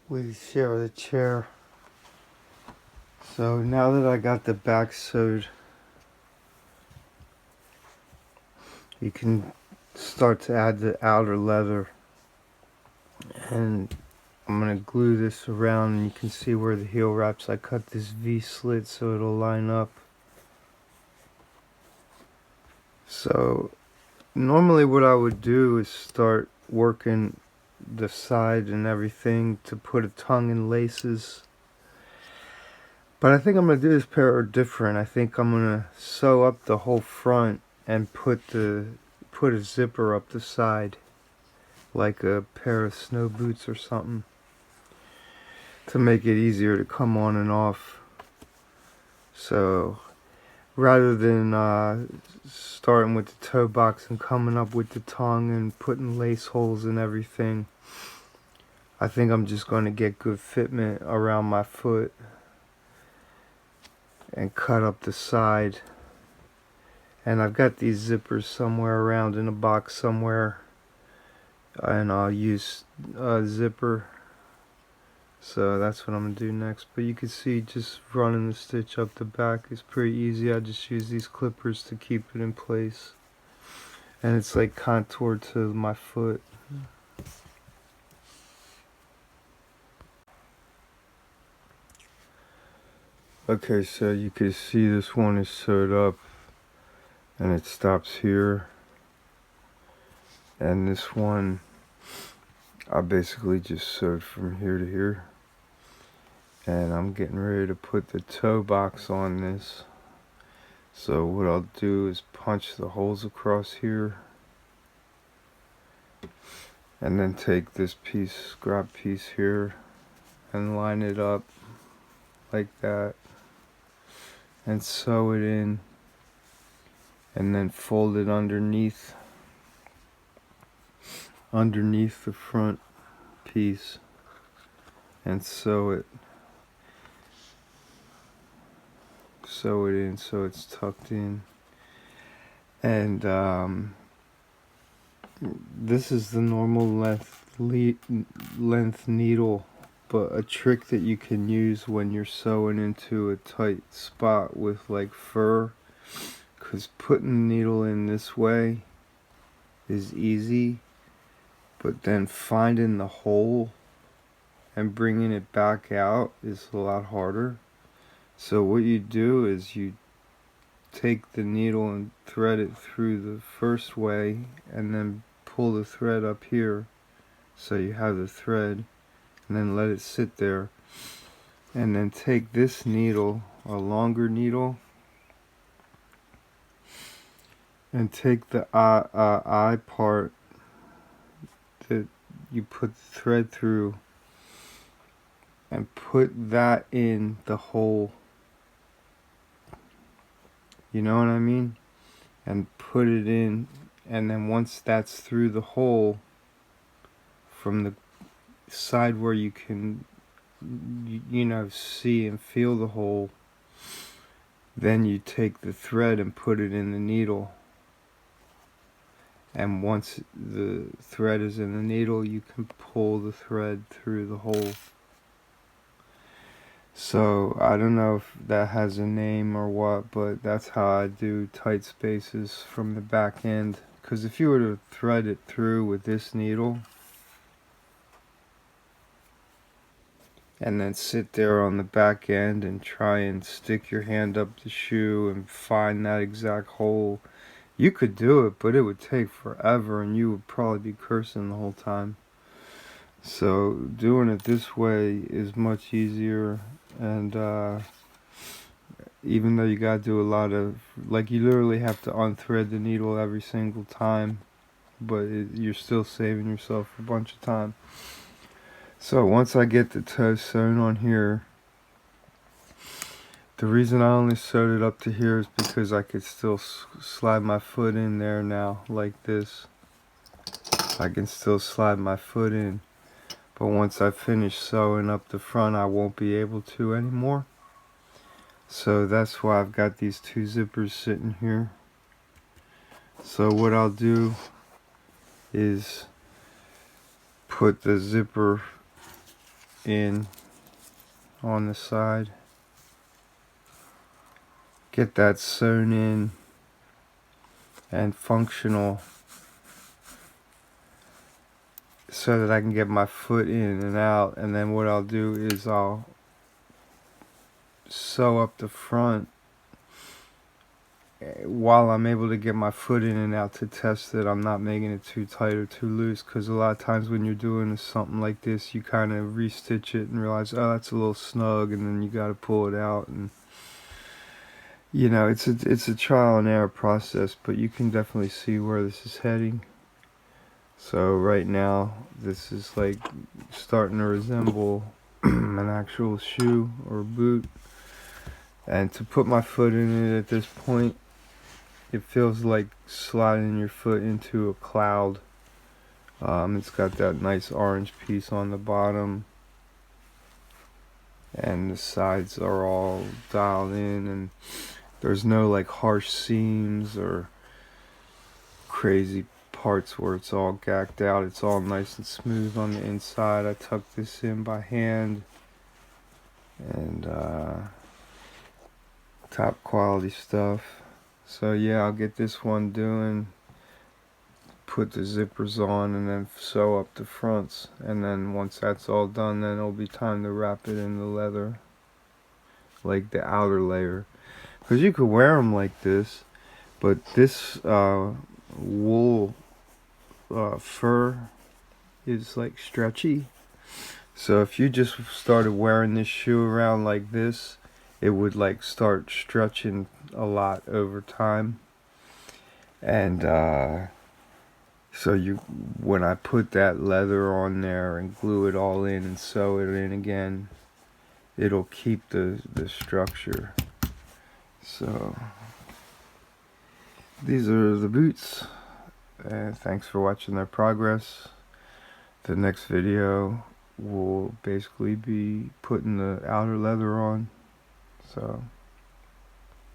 we share the chair. So now that I got the back sewed, you can start to add the outer leather. And I'm going to glue this around, and you can see where the heel wraps. I cut this V slit so it'll line up. So normally what I would do is start working the side and everything to put a tongue in laces. But I think I'm going to do this pair different. I think I'm going to sew up the whole front and put a zipper up the side, like a pair of snow boots or something, to make it easier to come on and off. So rather than starting with the toe box and coming up with the tongue and putting lace holes and everything, I think I'm just going to get good fitment around my foot and cut up the side. And I've got these zippers somewhere around in a box somewhere, and I'll use a zipper. So that's what I'm going to do next. But you can see just running the stitch up the back is pretty easy. I just use these clippers to keep it in place. And it's like contoured to my foot. Okay, so you can see this one is sewed up and it stops here. And this one, I basically just sewed from here to here. And I'm getting ready to put the toe box on this. So what I'll do is punch the holes across here, and then take this piece, scrap piece here, and line it up like that, and sew it in, and then fold it underneath the front piece, and sew it in so it's tucked in. And this is the normal length needle, but a trick that you can use when you're sewing into a tight spot with like fur, because putting the needle in this way is easy, but then finding the hole and bringing it back out is a lot harder. So what you do is you take the needle and thread it through the first way, and then pull the thread up here so you have the thread, and then let it sit there, and then take this needle, a longer needle, and take the eye part that you put the thread through and put that in the hole. You know what I mean? And put it in, and then once that's through the hole, from the side where you can, you know, see and feel the hole, then you take the thread and put it in the needle. And once the thread is in the needle, you can pull the thread through the hole. So I don't know if that has a name or what, but that's how I do tight spaces from the back end. Because if you were to thread it through with this needle and then sit there on the back end and try and stick your hand up the shoe and find that exact hole, you could do it, but it would take forever and you would probably be cursing the whole time. So doing it this way is much easier. And even though you gotta do a lot of, like, you literally have to unthread the needle every single time, but you're still saving yourself a bunch of time. So once I get the toe sewn on here, the reason I only sewed it up to here is because I could still slide my foot in there now, like this. I can still slide my foot in. But once I finish sewing up the front, I won't be able to anymore. So that's why I've got these two zippers sitting here. So what I'll do is put the zipper in on the side. Get that sewn in and functional so that I can get my foot in and out. And then what I'll do is I'll sew up the front while I'm able to get my foot in and out to test that I'm not making it too tight or too loose, because a lot of times when you're doing something like this, you kind of restitch it and realize, oh, that's a little snug, and then you got to pull it out. And you know, it's a trial and error process, but you can definitely see where this is heading. So right now this is like starting to resemble an actual shoe or boot, and to put my foot in it at this point, it feels like sliding your foot into a cloud. It's got that nice orange piece on the bottom, and the sides are all dialed in, and there's no like harsh seams or crazy parts where it's all gacked out. It's all nice and smooth on the inside. I tucked this in by hand, and top quality stuff. So yeah, I'll get this one doing, put the zippers on, and then sew up the fronts. And then once that's all done, then it'll be time to wrap it in the leather, like the outer layer. Because you could wear them like this, but this wool fur is like stretchy. So if you just started wearing this shoe around like this, it would like start stretching a lot over time. And so when I put that leather on there and glue it all in and sew it in again, it'll keep the structure. So these are the boots, and thanks for watching their progress. The next video will basically be putting the outer leather on. So